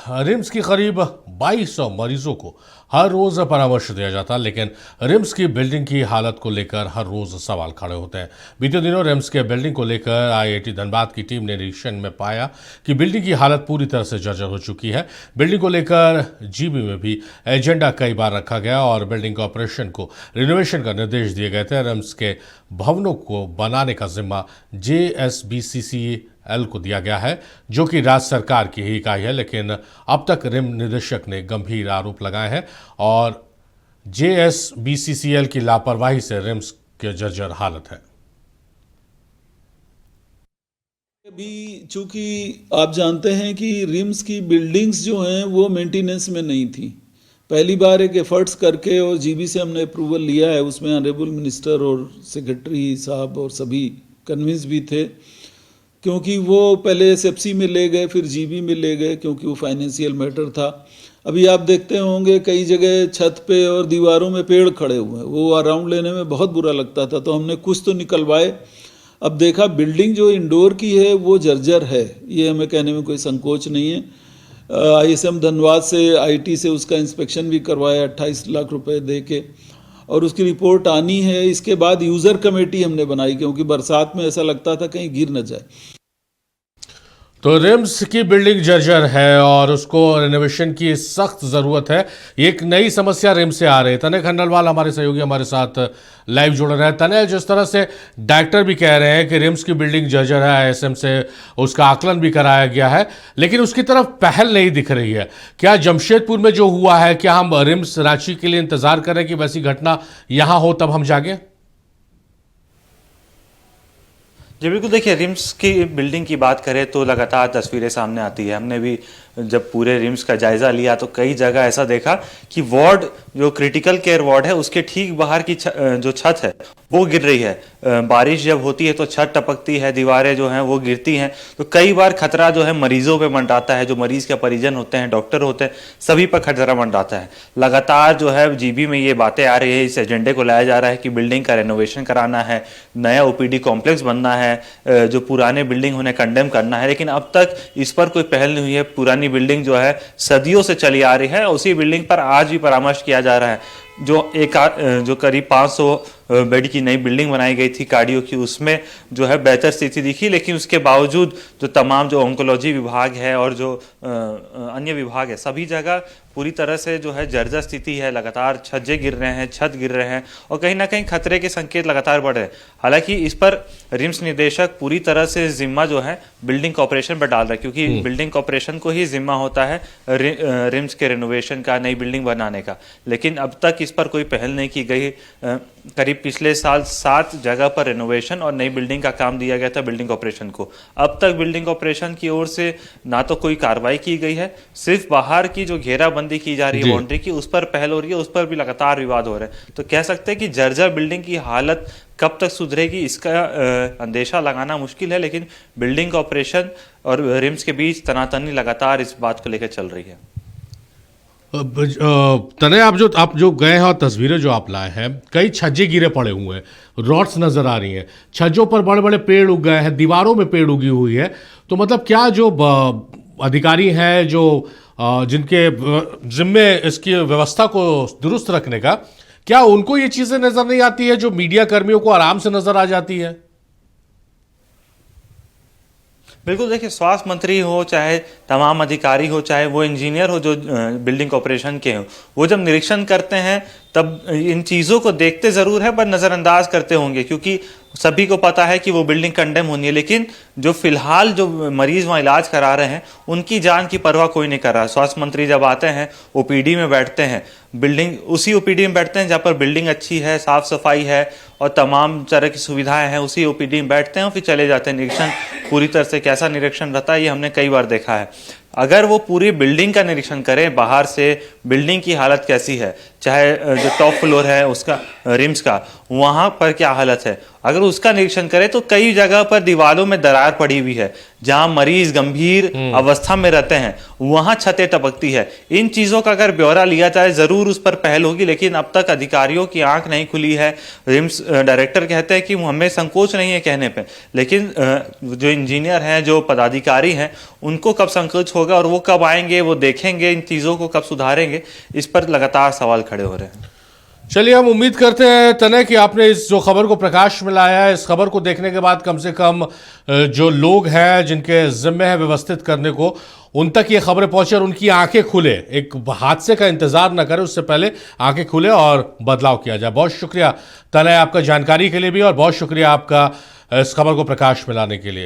RIMS की करीब 2200 मरीजों को हर रोज परामर्श दिया जाता है, लेकिन रिम्स की बिल्डिंग की हालत को लेकर हर रोज सवाल खड़े होते हैं। बीते दिनों रिम्स के बिल्डिंग को लेकर आईआईटी धनबाद की टीम ने निरीक्षण में पाया कि बिल्डिंग की हालत पूरी तरह से जर्जर हो चुकी है। बिल्डिंग को लेकर जीबी में भी एजेंडा कई बार रखा गया और बिल्डिंग कॉर्पोरेशन को रिनोवेशन का निर्देश दिए गए थे। रिम्स के भवनों को बनाने का जिम्मा JSBCCL को दिया गया है, जो कि राज्य सरकार की ही इकाई है, लेकिन अब तक रिम निदेशक ने गंभीर आरोप लगाए हैं और JSBCCL की लापरवाही से रिम्स के जर्जर हालत है। अभी चूंकि आप जानते हैं कि रिम्स की बिल्डिंग्स जो हैं वो मेंटेनेंस में नहीं थी। पहली बार एक एफर्ट्स करके और जीबी से हमने अप्रूवल लिया है, उसमें ऑनरेबल मिनिस्टर और सेक्रेटरी साहब और सभी कन्विंस भी थे, क्योंकि वो पहले एसएफसी में ले गए, फिर जीबी में ले गए, क्योंकि वो फाइनेंशियल मैटर था। अभी आप देखते होंगे कई जगह छत पे और दीवारों में पेड़ खड़े हुए हैं, वो अराउंड लेने में बहुत बुरा लगता था, तो हमने कुछ तो निकलवाए। अब देखा बिल्डिंग जो इंडोर की है वो जर्जर है, ये हमें कहने में कोई संकोच नहीं है। ISM धनबाद से IT से उसका इंस्पेक्शन भी करवाया 28 लाख रुपए दे के, और उसकी रिपोर्ट आनी है। इसके बाद यूज़र कमेटी हमने बनाई, क्योंकि बरसात में ऐसा लगता था कहीं गिर न जाए। तो रिम्स की बिल्डिंग जर्जर है और उसको रिनोवेशन की सख्त जरूरत है। एक नई समस्या रिम्स से आ रही है। तने खंडलवाल हमारे सहयोगी हमारे साथ लाइव जुड़ रहे हैं। तने, जिस तरह से डायरेक्टर भी कह रहे हैं कि रिम्स की बिल्डिंग जर्जर है, ISM से उसका आकलन भी कराया गया है, लेकिन उसकी तरफ पहल नहीं दिख रही है। क्या जमशेदपुर में जो हुआ है, क्या हम रिम्स रांची के लिए इंतजार करें कि वैसी घटना यहां हो तब हम जागे? जी बिल्कुल, देखिए रिम्स की बिल्डिंग की बात करें तो लगातार तस्वीरें सामने आती है। हमने भी जब पूरे रिम्स का जायजा लिया तो कई जगह ऐसा देखा कि वार्ड, जो क्रिटिकल केयर वार्ड है, उसके ठीक बाहर की जो छत है वो गिर रही है। बारिश जब होती है तो छत टपकती है, दीवारें जो हैं वो गिरती हैं, तो कई बार खतरा जो है मरीजों पे मंडराता है। जो मरीज के परिजन होते हैं, डॉक्टर होते हैं, सभी पर खतरा मंडराता है। लगातार जो है जीबी में ये बातें आ रही है, इस एजेंडे को लाया जा रहा है कि बिल्डिंग का रेनोवेशन कराना है, नया OPD कॉम्प्लेक्स बनना है, जो पुराने बिल्डिंग उन्हें कंडेम करना है, लेकिन अब तक इस पर कोई पहल नहीं हुई है। पुरानी बिल्डिंग जो है सदियों से चली आ रही है, उसी बिल्डिंग पर आज भी परामर्श किया जा रहा है। जो करीब 500 बेड की नई बिल्डिंग बनाई गई थी कार्डियो की, उसमें जो है बेहतर स्थिति दिखी, लेकिन उसके बावजूद जो तमाम जो ऑन्कोलॉजी विभाग है और जो अन्य विभाग है, सभी जगह पूरी तरह से जो है जर्जर स्थिति है। लगातार छज्जे गिर रहे हैं, छत गिर रहे हैं और कहीं ना कहीं खतरे के संकेत लगातार बढ़ रहे हैं। हालांकि इस पर रिम्स निदेशक पूरी तरह से जिम्मा जो है बिल्डिंग कॉर्पोरेशन पर डाल रहा है, क्योंकि बिल्डिंग कॉर्पोरेशन को ही जिम्मा होता है रिम्स के रिनोवेशन का, नई बिल्डिंग बनाने का, लेकिन अब तक इस पर कोई पहल नहीं की गई। करीब पिछले साल 7 जगह पर रिनोवेशन और नई बिल्डिंग का काम दिया गया था बिल्डिंग कॉर्पोरेशन को। अब तक बिल्डिंग कॉर्पोरेशन की ओर से ना तो कोई कार्रवाई की गई है, सिर्फ बाहर की जो घेराबंदी की जा रही है बाउंड्री की, उस पर पहल हो रही है, उस पर भी लगातार विवाद हो रहे हैं। तो कह सकते हैं कि जर्जर बिल्डिंग की हालत कब तक सुधरेगी, इसका अंदेशा लगाना मुश्किल है, लेकिन बिल्डिंग कॉर्पोरेशन और रिम्स के बीच तनातनी लगातार इस बात को लेकर चल रही है। तने, आप जो गए हैं और तस्वीरें जो आप लाए हैं, कई छज्जे गिरे पड़े हुए हैं, रॉड्स नजर आ रही हैं, छज्जों पर बड़े बड़े पेड़ उग गए हैं, दीवारों में पेड़ उगी हुई है। तो मतलब क्या जो अधिकारी हैं, जो जिनके जिम्मे इसकी व्यवस्था को दुरुस्त रखने का, क्या उनको ये चीजें नजर नहीं आती है जो मीडिया कर्मियों को आराम से नजर आ जाती है? बिल्कुल, देखिए स्वास्थ्य मंत्री हो, चाहे तमाम अधिकारी हो, चाहे वो इंजीनियर हो जो बिल्डिंग कॉर्पोरेशन के हो, वो जब निरीक्षण करते हैं तब इन चीज़ों को देखते ज़रूर है पर नज़रअंदाज करते होंगे, क्योंकि सभी को पता है कि वो बिल्डिंग कंडेम होनी है, लेकिन जो फिलहाल जो मरीज वहाँ इलाज करा रहे हैं उनकी जान की परवाह कोई नहीं कर रहा। स्वास्थ्य मंत्री जब आते हैं OPD में बैठते हैं, बिल्डिंग उसी OPD में बैठते हैं जहाँ पर बिल्डिंग अच्छी है, साफ सफाई है और तमाम तरह की सुविधाएं हैं, उसी OPD में बैठते हैं और फिर चले जाते हैं। निरीक्षण पूरी तरह से कैसा निरीक्षण रहता है ये हमने कई बार देखा है। अगर वो पूरी बिल्डिंग का निरीक्षण करें बाहर से, बिल्डिंग की हालत कैसी है, चाहे जो टॉप फ्लोर है उसका रिम्स का, वहाँ पर क्या हालत है। अगर उसका निरीक्षण करें तो कई जगह पर दीवारों में दरार पड़ी हुई है, जहां मरीज गंभीर अवस्था में रहते हैं वहां छतें टपकती है। इन चीजों का अगर ब्यौरा लिया जाए जरूर उस पर पहल होगी, लेकिन अब तक अधिकारियों की आंख नहीं खुली है। रिम्स डायरेक्टर कहते हैं कि हमें संकोच नहीं है कहने पे, लेकिन जो इंजीनियर हैं, जो पदाधिकारी हैं, उनको कब संकोच होगा और वो कब आएंगे, वो देखेंगे इन चीजों को कब सुधारेंगे, इस पर लगातार सवाल खड़े हो रहे हैं। चलिए, हम उम्मीद करते हैं तनय कि आपने इस जो खबर को प्रकाश में लाया है, इस खबर को देखने के बाद कम से कम जो लोग हैं जिनके जिम्मे है व्यवस्थित करने को, उन तक ये खबरें पहुंचे और उनकी आंखें खुले। एक हादसे का इंतजार न करें, उससे पहले आंखें खुले और बदलाव किया जाए। बहुत शुक्रिया तनय आपका जानकारी के लिए भी, और बहुत शुक्रिया आपका इस खबर को प्रकाश में लाने के लिए।